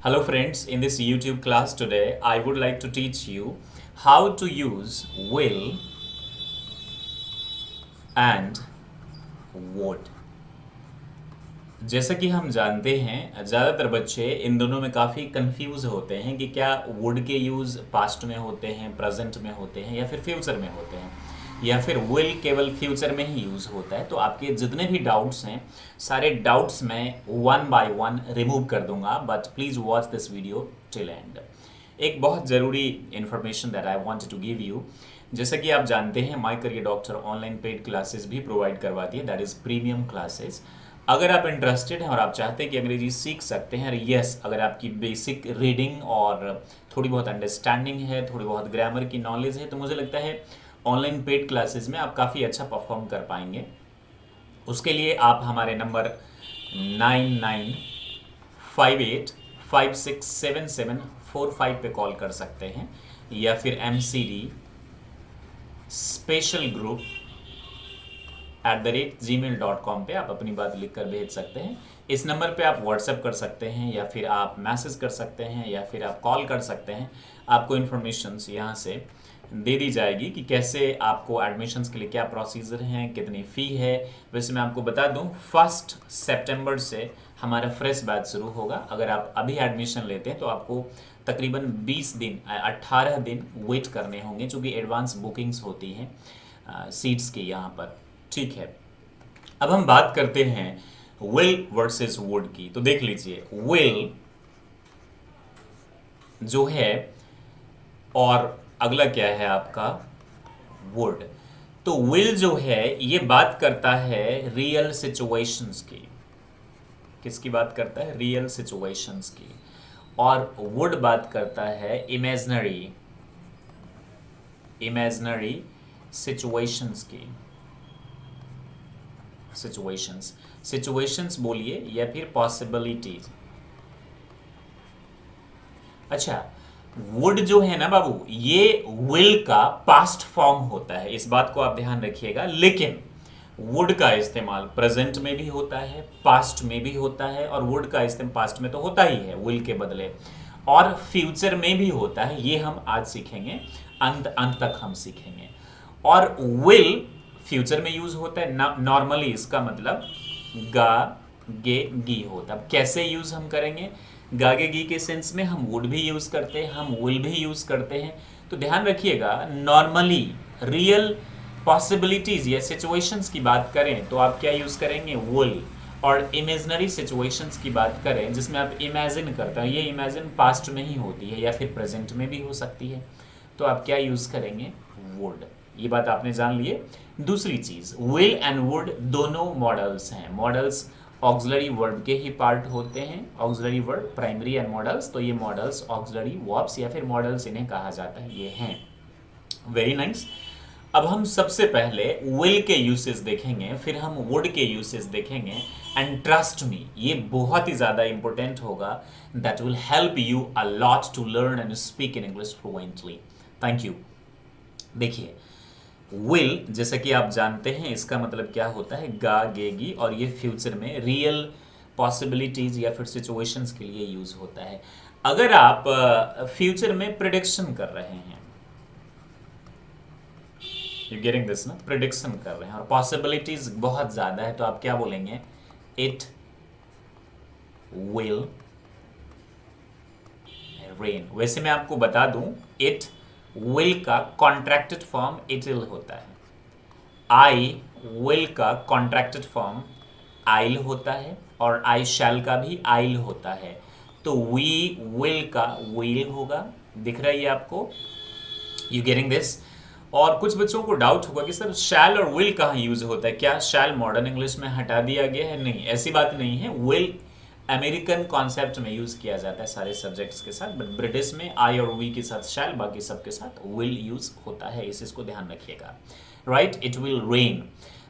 Hello friends, in this YouTube class today, I would like to teach you how to use will and would। जैसा कि हम जानते हैं ज़्यादातर बच्चे इन दोनों में काफ़ी कंफ्यूज होते हैं कि क्या वुड के यूज़ पास्ट में होते हैं, प्रेजेंट में होते हैं या फिर फ्यूचर में होते हैं, या फिर विल केवल फ्यूचर में ही यूज़ होता है। तो आपके जितने भी डाउट्स हैं सारे डाउट्स मैं वन बाय वन रिमूव कर दूंगा, but please watch this video till end. एक बहुत ज़रूरी information that I wanted to give you. जैसा कि आप जानते हैं my career doctor online paid classes भी प्रोवाइड करवाती है, दैट इज़ प्रीमियम क्लासेस। अगर आप इंटरेस्टेड हैं और आप चाहते हैं कि अंग्रेजी सीख सकते हैं, और यस अगर आपकी बेसिक रीडिंग और थोड़ी बहुत अंडरस्टैंडिंग है, थोड़ी बहुत ग्रामर की नॉलेज है, तो मुझे लगता है ऑनलाइन पेड क्लासेस में आप काफ़ी अच्छा परफॉर्म कर पाएंगे। उसके लिए आप हमारे नंबर 9958567745 पे कॉल कर सकते हैं, या फिर MCD स्पेशल ग्रुप @gmail.com पे आप अपनी बात लिख कर भेज सकते हैं। इस नंबर पे आप व्हाट्सएप कर सकते हैं, या फिर आप मैसेज कर सकते हैं, या फिर आप कॉल कर सकते हैं। आपको इन्फॉर्मेशन यहाँ से दे दी जाएगी कि कैसे आपको एडमिशन्स के लिए क्या प्रोसीजर हैं, कितनी फ़ी है। वैसे मैं आपको बता दूं 1 सितंबर से हमारा फ्रेश बैच शुरू होगा। अगर आप अभी एडमिशन लेते हैं तो आपको तकरीबन 20 दिन 18 दिन वेट करने होंगे, चूँकि एडवांस बुकिंग्स होती हैं सीट्स की यहाँ पर। ठीक है, अब हम बात करते हैं विल वर्सेस वुड की। तो देख लीजिए, विल जो है और अगला क्या है आपका वुड। तो विल जो है ये बात करता है रियल सिचुएशंस की। किसकी बात करता है? रियल सिचुएशंस की। और वुड बात करता है इमेजिनरी इमेजिनरी सिचुएशंस की। सिचुएशंस बोलिए या फिर पॉसिबिलिटीज। अच्छा, वुड जो है ना बाबू, ये विल का पास्ट फॉर्म होता है, इस बात को आप ध्यान रखिएगा। लेकिन वुड का इस्तेमाल प्रेजेंट में भी होता है, पास्ट में भी होता है, और वुड का इस्तेमाल पास्ट में तो होता ही है विल के बदले, और फ्यूचर में भी होता है। ये हम आज सीखेंगे, अंत अंत तक हम सीखेंगे। और विल फ्यूचर में यूज होता है नॉर्मली, इसका मतलब गा गे गी होता है। अब कैसे यूज हम करेंगे? गागे गी के सेंस में हम वुड भी यूज करते हैं, हम विल भी यूज करते हैं। तो ध्यान रखिएगा, नॉर्मली रियल पॉसिबिलिटीज या सिचुएशंस की बात करें तो आप क्या यूज करेंगे? विल। और इमेजिनरी सिचुएशंस की बात करें जिसमें आप इमेजिन करते हैं, ये इमेजिन पास्ट में ही होती है या फिर प्रेजेंट में भी हो सकती है, तो आप क्या यूज करेंगे? वुड। ये बात आपने जान लिए। दूसरी चीज, विल एंड वुड दोनों मॉडल्स हैं। मॉडल्स ऑक्सिलरी वर्ब के ही पार्ट होते हैं, auxiliary verb primary and models. तो ये मॉडल्स ऑक्सिलरी वर्ब्स या फिर मॉडल्स इन्हें कहा जाता है, ये हैं। Very nice. अब हम सबसे पहले विल के यूसेस देखेंगे, फिर हम वुड के यूसेस देखेंगे। एंड ट्रस्ट मी, ये बहुत ही ज़्यादा इंपॉर्टेंट होगा। That will help you a lot to learn and speak in English fluently. Thank you. देखिए, विल जैसा कि आप जानते हैं इसका मतलब क्या होता है? गा गेगी, और ये फ्यूचर में रियल पॉसिबिलिटीज या फिर सिचुएशंस के लिए यूज होता है। अगर आप फ्यूचर में प्रिडिक्शन कर रहे हैं, यू गेटिंग दिस ना, प्रिडिक्शन कर रहे हैं और पॉसिबिलिटीज बहुत ज्यादा है, तो आप क्या बोलेंगे? It will rain. वैसे मैं आपको बता दूं, इट विल का कॉन्ट्रैक्टेड फॉर्म इट विल होता है। आई विल का कॉन्ट्रैक्टेड फॉर्म आइल होता है, और आई शैल का भी आइल होता है। तो वी विल का विल होगा। दिख रहा है ये आपको? You getting this? और कुछ बच्चों को डाउट होगा कि सर शैल और विल कहाँ यूज होता है, क्या शैल मॉडर्न इंग्लिश में हटा दिया गया है? नहीं, ऐसी बात नहीं है। विल अमेरिकन कॉन्सेप्ट में यूज किया जाता है सारे सब्जेक्ट्स के साथ, बट ब्रिटिश में आई और वी के साथ शैल, बाकी सबके साथ विल यूज होता है। इसको ध्यान रखिएगा। Right, it will rain.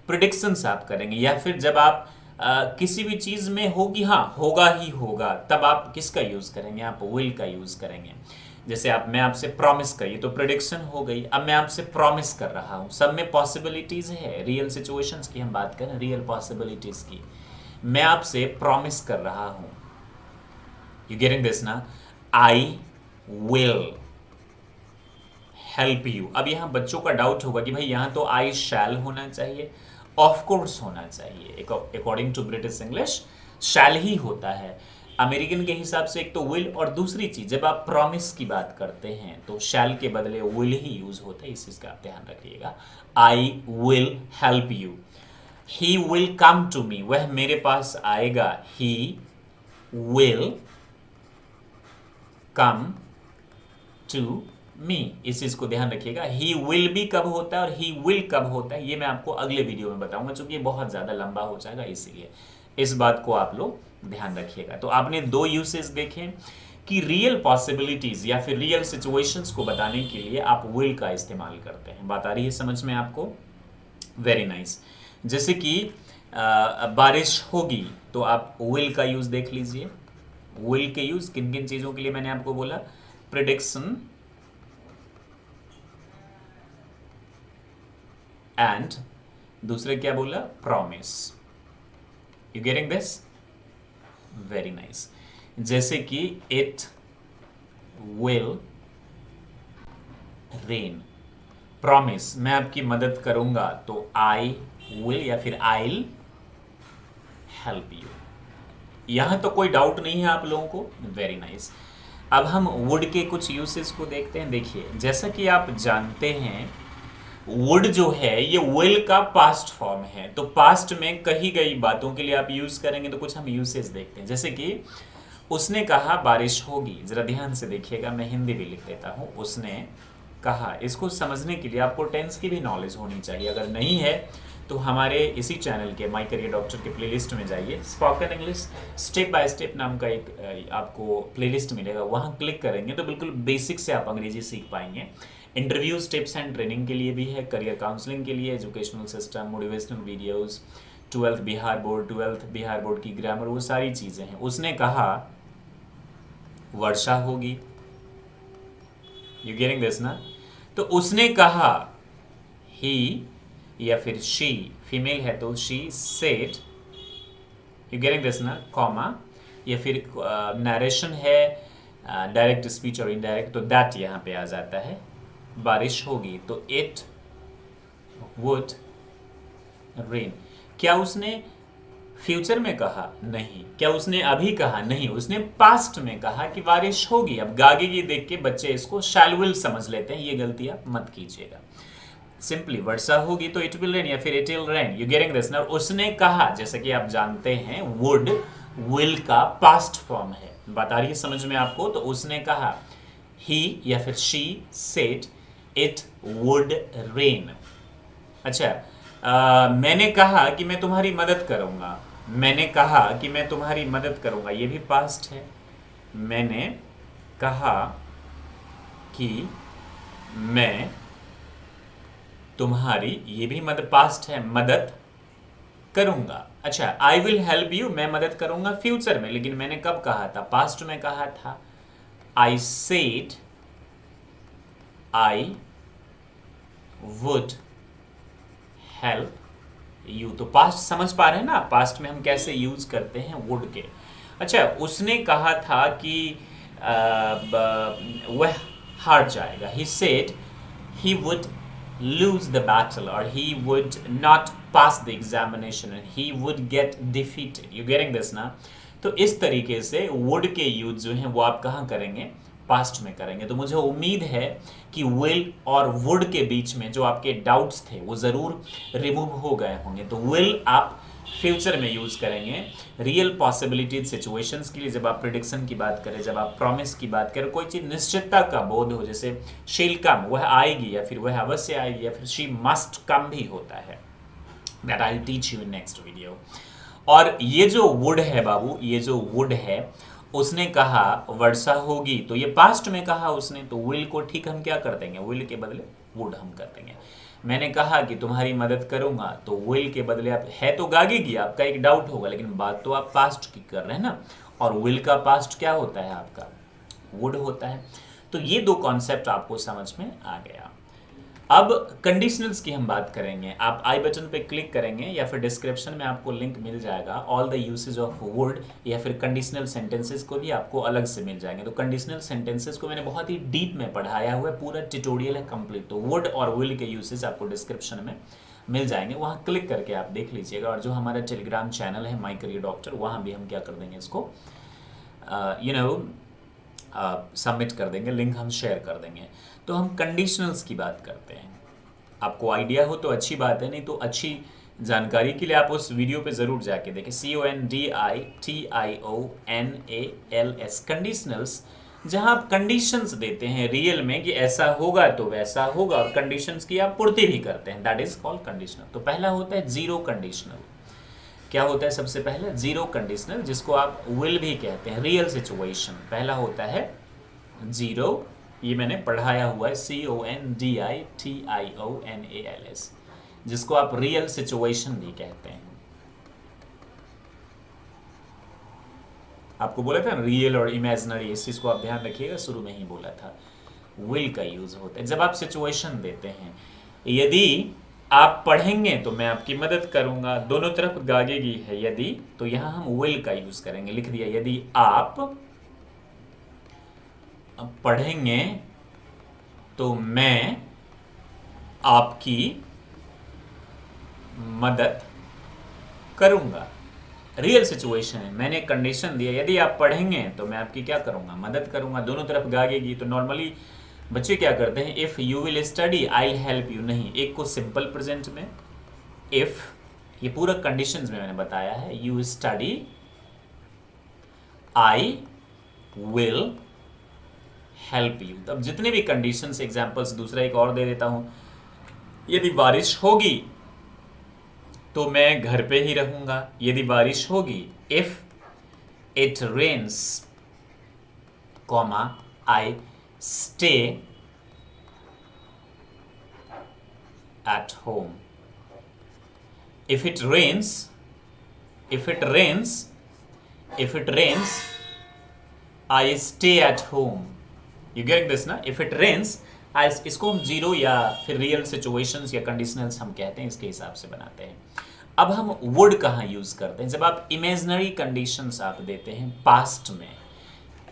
Predictions आप करेंगे, या फिर जब आप किसी भी चीज में होगी, हाँ होगा ही होगा, तब आप किसका यूज करेंगे? आप विल का यूज करेंगे। जैसे मैं आपसे प्रॉमिस करिए तो प्रिडिक्शन हो गई। अब मैं आपसे प्रॉमिस कर रहा हूं, सब में पॉसिबिलिटीज है, रियल सिचुएशंस की हम बात करें, रियल पॉसिबिलिटीज की। मैं आपसे प्रॉमिस कर रहा हूं, यू गेटिंग दिस ना? आई विल हेल्प यू। अब यहां बच्चों का डाउट होगा कि भाई यहां तो आई शैल होना चाहिए, ऑफ कोर्स होना चाहिए। अकॉर्डिंग टू ब्रिटिश इंग्लिश शैल ही होता है। अमेरिकन के हिसाब से एक तो विल, और दूसरी चीज जब आप प्रॉमिस की बात करते हैं तो शैल के बदले विल ही यूज होता है, इस चीज का आप ध्यान रखिएगा। I will help you, he will come to me, वह मेरे पास आएगा। ही विल कम टू मी, इस चीज को ध्यान रखिएगा। ही विल भी कब होता है और ही विल कब होता है ये मैं आपको अगले वीडियो में बताऊंगा, क्योंकि ये बहुत ज्यादा लंबा हो जाएगा, इसीलिए इस बात को आप लोग ध्यान रखिएगा। तो आपने दो यूसेज देखे कि रियल पॉसिबिलिटीज या फिर रियल सिचुएशंस को बताने के लिए आप विल का इस्तेमाल करते हैं। बात आ रही है समझ में आपको? Very nice. जैसे कि बारिश होगी तो आप विल का यूज देख लीजिए। विल के यूज किन किन चीजों के लिए मैंने आपको बोला? प्रिडिक्शन एंड दूसरे क्या बोला? Promise. You getting this? Very nice. जैसे कि इट विल रेन, प्रॉमिस मैं आपकी मदद करूंगा तो आई विल या फिर आईल हेल्प यू। यहां तो कोई डाउट नहीं है आप लोगों को? Very nice. अब हम वुड के कुछ यूसेस को देखते हैं। देखिए जैसा कि आप जानते हैं वुड जो है ये विल का पास्ट फॉर्म है, तो पास्ट में कही गई बातों के लिए आप यूज करेंगे। तो कुछ हम यूसेस देखते हैं। जैसे कि उसने कहा बारिश होगी, जरा ध्यान से देखिएगा, मैं हिंदी भी लिख देता हूं। उसने कहा, इसको समझने के लिए आपको टेंस की भी नॉलेज होनी चाहिए। अगर नहीं है तो हमारे इसी चैनल के माय करियर डॉक्टर के प्लेलिस्ट में जाइए, spoken English step by step नाम का एक आपको प्लेलिस्ट मिलेगा, वहां क्लिक करेंगे तो बिल्कुल बेसिक से आप अंग्रेजी सीख पाएंगे। इंटरव्यूज टिप्स एंड ट्रेनिंग के लिए भी है, करियर काउंसलिंग के लिए, educational system, motivational videos, 12th Bihar board की ग्रामर, वो सारी चीजें हैं। उसने कहा वर्षा होगी, यू गेटिंग दिस ना? तो उसने कहा ही या फिर शी, फीमेल है तो she said, you getting this ना? कॉमा, या फिर नरेशन है, डायरेक्ट स्पीच और इनडायरेक्ट, तो दैट यहां पे आ जाता है। बारिश होगी तो इट वुड रेन। क्या उसने फ्यूचर में कहा? नहीं। क्या उसने अभी कहा? नहीं। उसने पास्ट में कहा कि बारिश होगी। अब गागे की देख के बच्चे इसको शैल विल समझ लेते हैं, ये गलती आप मत कीजिएगा। सिंपली वर्षा होगी तो इट विल रेन या फिर it will rain, you getting this ना? उसने कहा, जैसे कि आप जानते हैं वुड विल का पास्ट फॉर्म है। बात आ रही है समझ में आपको? तो उसने कहा, ही या फिर she said it would rain. अच्छा, मैंने कहा कि मैं तुम्हारी मदद करूंगा। मैंने कहा कि मैं तुम्हारी मदद करूंगा, ये भी पास्ट है। मैंने कहा कि मैं तुम्हारी, ये भी मदद पास्ट है, मदद करूंगा। अच्छा, आई विल हेल्प यू, मैं मदद करूंगा फ्यूचर में, लेकिन मैंने कब कहा था? पास्ट में कहा था। I said I would help you, तो पास्ट समझ पा रहे हैं ना? पास्ट में हम कैसे यूज करते हैं वुड के। अच्छा, उसने कहा था कि वह हार जाएगा। He said he would lose the battle or he would not pass the examination and he would get defeated. You getting this ना? तो इस तरीके से would के यूज जो हैं वो आप कहाँ करेंगे? पास्ट में करेंगे। तो मुझे उम्मीद है कि will और would के बीच में जो आपके डाउट्स थे वो जरूर रिमूव हो गए होंगे। तो will आप फ्यूचर में यूज करेंगे रियल पॉसिबिलिटीज सिचुएशंस के लिए। जब आप प्रिडिक्शन की बात करें, जब आप प्रॉमिस की बात करें, कोई चीज निश्चितता का बोध हो, जैसे शील कम, वह आएगी, या फिर वह अवश्य आएगी, या फिर शी मस्ट कम भी होता है। That I teach you in next video. और ये जो वुड है बाबू, ये जो वुड है, उसने कहा वर्षा होगी, तो ये पास्ट में कहा उसने, तो विल को ठीक हम क्या कर देंगे? विल के बदले वुड हम कर देंगे। मैंने कहा कि तुम्हारी मदद करूंगा, तो विल के बदले आप, है तो गागेगी, आपका एक डाउट होगा, लेकिन बात तो आप पास्ट की कर रहे हैं ना, और विल का पास्ट क्या होता है आपका? वुड होता है। तो ये दो कॉन्सेप्ट आपको समझ में आ गया। अब कंडीशनल्स की हम बात करेंगे। आप आई बटन पे क्लिक करेंगे या फिर डिस्क्रिप्शन में आपको लिंक मिल जाएगा, all the usage of would, या फिर कंडीशनल सेंटेंसेस को भी आपको अलग से मिल जाएंगे। तो कंडीशनल सेंटेंसेस को मैंने बहुत ही डीप में पढ़ाया हुआ है, पूरा ट्यूटोरियल है कंप्लीट। तो वुड और विल के यूसेज आपको डिस्क्रिप्शन में मिल जाएंगे, वहाँ क्लिक करके आप देख लीजिएगा। और जो हमारा टेलीग्राम चैनल है माई करियर डॉक्टर, वहाँ भी हम क्या कर देंगे, इसको सबमिट कर देंगे, लिंक हम शेयर कर देंगे। तो हम कंडीशनल्स की बात करते हैं। आपको आइडिया हो तो अच्छी बात है, नहीं तो अच्छी जानकारी के लिए आप उस वीडियो पे ज़रूर जाके देखें। CONDITIONALS, कंडीशनल्स, जहां आप कंडीशंस देते हैं रियल में कि ऐसा होगा तो वैसा होगा, और कंडीशंस की आप पूर्ति भी करते हैं, दैट इज कॉल्ड कंडीशनल। तो पहला होता है जीरो कंडीशनल। क्या होता है सबसे पहले? जीरो कंडीशनल, जिसको आप विल भी कहते हैं, रियल सिचुएशन। पहला होता है जीरो, ये मैंने पढ़ाया हुआ है, CONDITIONALS, जिसको आप रियल सिचुएशन भी कहते हैं। आपको बोला था रियल और इमेजिनरी, इस चीज को आप ध्यान रखिएगा, शुरू में ही बोला था। विल का यूज होता है जब आप सिचुएशन देते हैं। यदि आप पढ़ेंगे तो मैं आपकी मदद करूंगा, दोनों तरफ गागेगी है यदि, तो यहां हम विल का यूज करेंगे। लिख दिया, यदि आप पढ़ेंगे तो मैं आपकी मदद करूंगा। रियल सिचुएशन है, मैंने कंडीशन दिया, यदि आप पढ़ेंगे तो मैं आपकी क्या करूंगा, मदद करूंगा। दोनों तरफ गागेगी। तो नॉर्मली बच्चे क्या करते हैं, if you will study I will help you, नहीं, एक को सिंपल प्रेजेंट में, इफ, ये पूरा कंडीशंस में मैंने बताया है, you study I will help you. अब जितने भी कंडीशंस, एग्जांपल्स, दूसरा एक और दे देता हूं, यदि बारिश होगी तो मैं घर पे ही रहूंगा। यदि बारिश होगी, if it rains, comma, I stay at home. If it rains, if it rains, if it rains, I stay at home. You getting this ना? इफ इट रेन्स, इसको हम जीरो या फिर रियल सिचुएशंस या कंडीशनल्स हम कहते हैं, इसके हिसाब से बनाते हैं। अब हम वुड कहाँ यूज करते हैं? जब आप इमेजिनरी कंडीशंस आप देते हैं पास्ट में।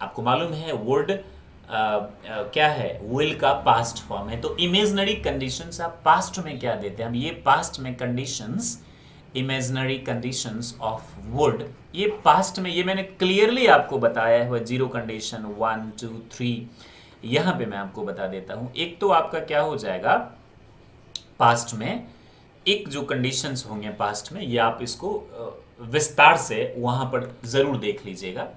आपको मालूम है वुड क्या है, विल का पास्ट फॉर्म है। तो इमेजिनरी कंडीशंस आप पास्ट में क्या देते हैं? हम ये पास्ट में conditions, imaginary conditions of would, ये पास्ट में, ये मैंने क्लियरली आपको बताया है, जीरो कंडीशन, 1 2 3, यहां पे मैं आपको बता देता हूं। एक तो आपका क्या हो जाएगा पास्ट में, एक जो कंडीशंस होंगे पास्ट में, ये आप इसको विस्तार से वहां पर जरूर देख लीजिएगा।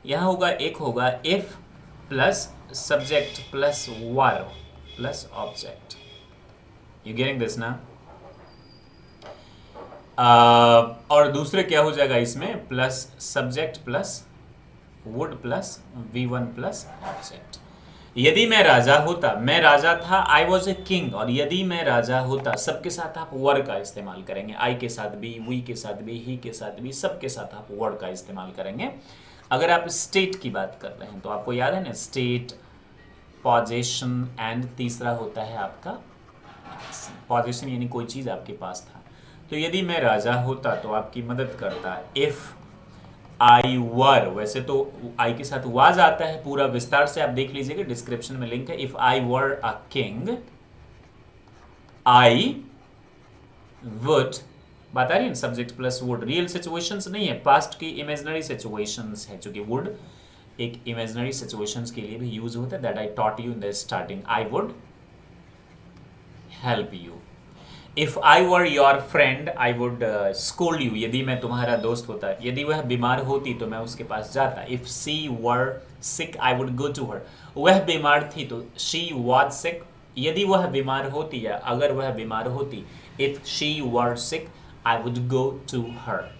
यहां होगा, एक होगा if plus subject plus verb plus object. You getting this ना? और दूसरे क्या हो जाएगा इसमें, plus subject plus would plus V1 plus object. यदि मैं राजा होता, मैं राजा था, आई वॉज ए किंग, और यदि मैं राजा होता, सबके साथ आप वर का इस्तेमाल करेंगे, आई के साथ भी, वी के साथ भी, ही के साथ भी, सबके साथ आप वर्ड का इस्तेमाल करेंगे। अगर आप स्टेट की बात कर रहे हैं तो आपको याद है ना, स्टेट, पोजीशन, एंड तीसरा होता है आपका पोजीशन, यानी कोई चीज आपके पास था। तो यदि मैं राजा होता तो आपकी मदद करता, इफ आई वर, वैसे तो आई के साथ वाज आता है, पूरा विस्तार से आप देख लीजिएगा, डिस्क्रिप्शन में लिंक है। If I were a king, I would, बात आ रही है subject plus would, real situations नहीं है, पास्ट की इमेजिनरी सिचुएशंस है, क्योंकि वुड एक इमेजिनरी सिचुएशंस के लिए भी यूज होता है। That I taught you in the starting, I would help you. If I were your friend I would scold you, यदि मैं तुम्हारा दोस्त होता, यदि वह बीमार होती तो मैं उसके पास जाता। If she were sick I would go to her, वह बीमार थी तो शी वॉज सिक, यदि वह बीमार होती या अगर वह बीमार होती, if she were sick I would go to her.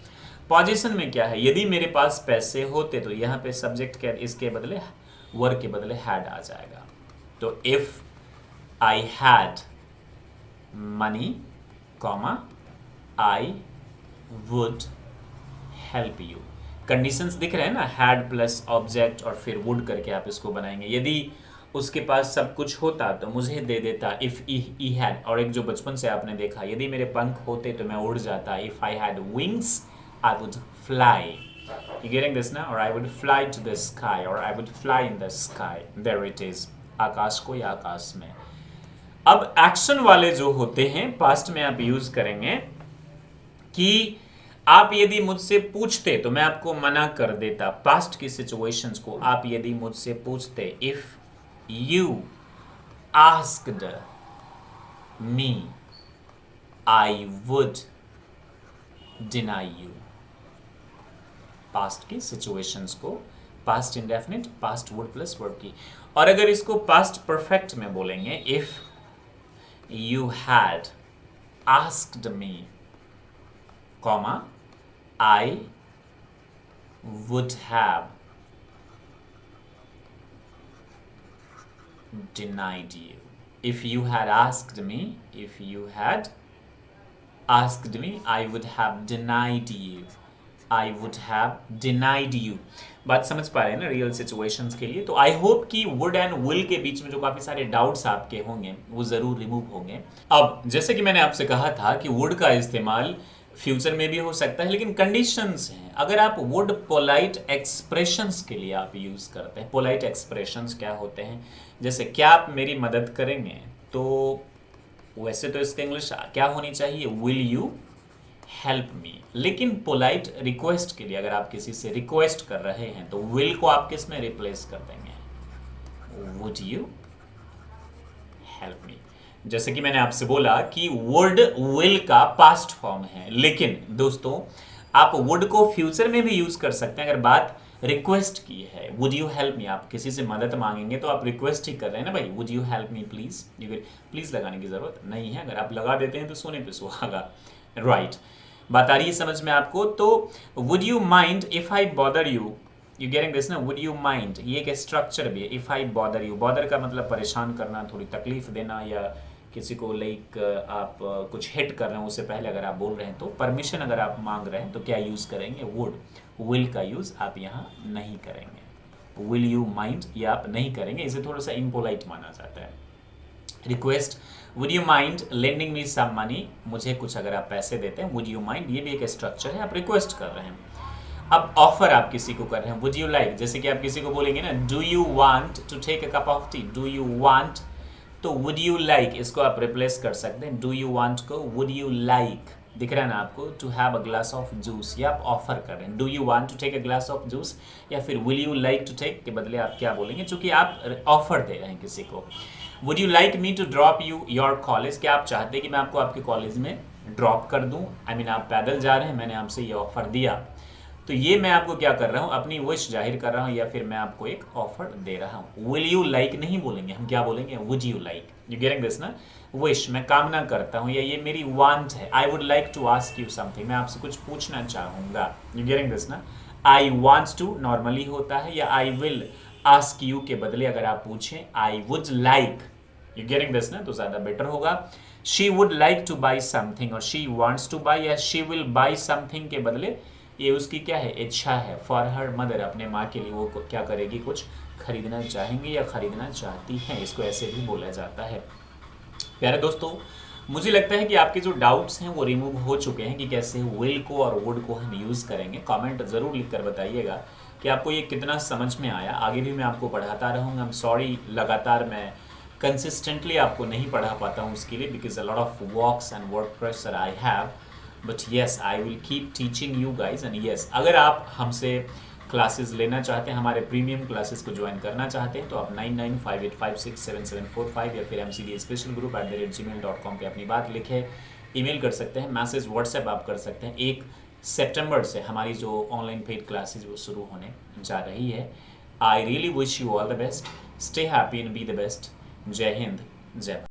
Position में क्या है, यदि मेरे पास पैसे होते, तो यहाँ पे सब्जेक्ट के इसके बदले, वर के बदले हैड आ जाएगा। तो if I had money, comma, I would help you. Conditions दिख रहे हैं ना, हैड प्लस ऑब्जेक्ट और फिर वुड करके आप इसको बनाएंगे। यदि उसके पास सब कुछ होता तो मुझे दे देता, इफ ही हैड। और एक जो बचपन से आपने देखा, यदि मेरे पंख होते तो मैं उड़ जाता, if I had wings I would fly. You getting this now? Or I would fly to the sky, or I would fly in the sky. There it is. आकाश को या आकाश में। अब एक्शन वाले जो होते हैं पास्ट में आप यूज करेंगे कि आप यदि मुझसे पूछते तो मैं आपको मना कर देता। पास्ट की सिचुएशंस को आप यदि मुझसे पूछते, if you asked me I would deny you. Past की सिचुएशंस को past indefinite, past would plus verb की। और अगर इसको पास्ट परफेक्ट में बोलेंगे, if you had asked me comma I would have denied you. If you had asked me, if you had asked me I would have denied you, I would have denied you. बात समझ पा रहे हैं ना real situations के लिए? तो I hope कि वुड एंड विल के बीच में जो काफी सारे डाउट्स आपके होंगे वो जरूर रिमूव होंगे। अब जैसे कि मैंने आपसे कहा था कि वुड का इस्तेमाल फ्यूचर में भी हो सकता है, लेकिन कंडीशंस हैं। अगर आप वुड पोलाइट एक्सप्रेशंस के लिए आप यूज करते हैं। पोलाइट एक्सप्रेशंस क्या होते हैं? जैसे क्या आप मेरी मदद करेंगे, तो वैसे तो इसका इंग्लिश क्या होनी चाहिए? Will you help me. लेकिन पोलाइट रिक्वेस्ट के लिए अगर आप किसी से रिक्वेस्ट कर रहे हैं तो विल को आप किस में रिप्लेस कर देंगे? Would you help me. जैसे कि मैंने आपसे बोला कि वुड विल का पास्ट फॉर्म है, लेकिन दोस्तों आप वुड को फ्यूचर में भी यूज कर सकते हैं। अगर बात रिक्वेस्ट की है, वुड यू हेल्प मी, आप किसी से मदद मांगेंगे तो आप रिक्वेस्ट ही कर रहे हैं ना भाई, would you help me please. Please लगाने की जरूरत नहीं है, अगर आप लगा देते हैं तो सोने पे सुहागा, राइट। बात आ रही है समझ में आपको? तो would you mind if I bother you, you getting this ना? वुड यू माइंड, ये एक स्ट्रक्चर भी है। If I bother you, bother का मतलब परेशान करना, थोड़ी तकलीफ देना, या किसी को लाइक आप कुछ हिट कर रहे हैं उससे पहले अगर आप बोल रहे हैं तो परमिशन अगर आप मांग रहे हैं तो क्या यूज करेंगे? वुड। विल का यूज आप यहाँ नहीं करेंगे। विल यू माइंड ये आप नहीं करेंगे, इसे थोड़ा सा इम्पोलाइट माना जाता है। Request, would you mind lending me some money, मुझे कुछ अगर आप पैसे देते हैं, वुड यू माइंड, ये भी एक स्ट्रक्चर है, आप रिक्वेस्ट कर रहे हैं। अब ऑफर आप किसी को कर रहे हैं, वुड यू लाइक, जैसे कि आप किसी को बोलेंगे ना, do you want to take a cup of tea, do you want, तो वुड यू लाइक इसको आप रिप्लेस कर सकते हैं। डू यू वांट को वुड यू लाइक, दिख रहा है ना आपको, to have a glass of juice, या आप ऑफर कर रहे हैं, do you want to take a glass of juice, या फिर will you like to take के बदले आप क्या बोलेंगे, चूंकि आप ऑफर दे रहे हैं किसी को। Would you like me to drop you your college, क्या आप चाहते हैं कि मैं आपको आपके कॉलेज में ड्रॉप कर दूं? आई मीन आप पैदल जा रहे हैं, मैंने आपसे ये ऑफर दिया, तो ये मैं आपको क्या कर रहा हूँ, अपनी विश जाहिर कर रहा हूँ, या फिर मैं आपको एक ऑफर दे रहा हूँ। विल यू लाइक नहीं बोलेंगे, हम क्या बोलेंगे? Would you like. You getting this ना? विश, मैं कामना करता हूँ, या ये मेरी वांट है। I would like to ask you something, मैं आपसे कुछ पूछना चाहूंगा। यू गेटिंग दिस ना? आई वांट टू नॉर्मली होता है, या आई विल आस्क यू के बदले अगर आप पूछें आई would like, you getting this ना, तो ज्यादा बेटर होगा। She would like two by something, और शी वांट्स टू बाई, या शी विल बाई समथिंग के बदले ये उसकी क्या है? इच्छा है। फॉर हर मदर, अपने माँ के लिए वो क्या करेगी? कुछ खरीदना चाहेंगे या खरीदना चाहती हैं, इसको ऐसे भी बोला जाता है। प्यारे दोस्तों, मुझे लगता है कि आपके जो डाउट्स हैं वो रिमूव हो चुके हैं कि कैसे विल को और वुड को हम यूज़ करेंगे। कमेंट ज़रूर लिखकर बताइएगा कि आपको ये कितना समझ में आया। आगे भी मैं आपको पढ़ाता रहूँगा। आई एम सॉरी लगातार मैं कंसिस्टेंटली आपको नहीं पढ़ा पाता हूँ उसके लिए, because a lot of works and work pressure I have, but yes I will keep teaching you guys. And yes, अगर आप हमसे क्लासेस लेना चाहते हैं, हमारे प्रीमियम क्लासेस को ज्वाइन करना चाहते हैं, तो आप 9958567745 या फिर mcdspecialgroup@gmail.com पे अपनी बात लिखें, ईमेल कर सकते हैं, मैसेज व्हाट्सएप आप कर सकते हैं। 1 सितंबर से हमारी जो ऑनलाइन पेड क्लासेस वो शुरू होने जा रही है। I really wish you all the best, stay happy and be the best. जय हिंद, जय भारत।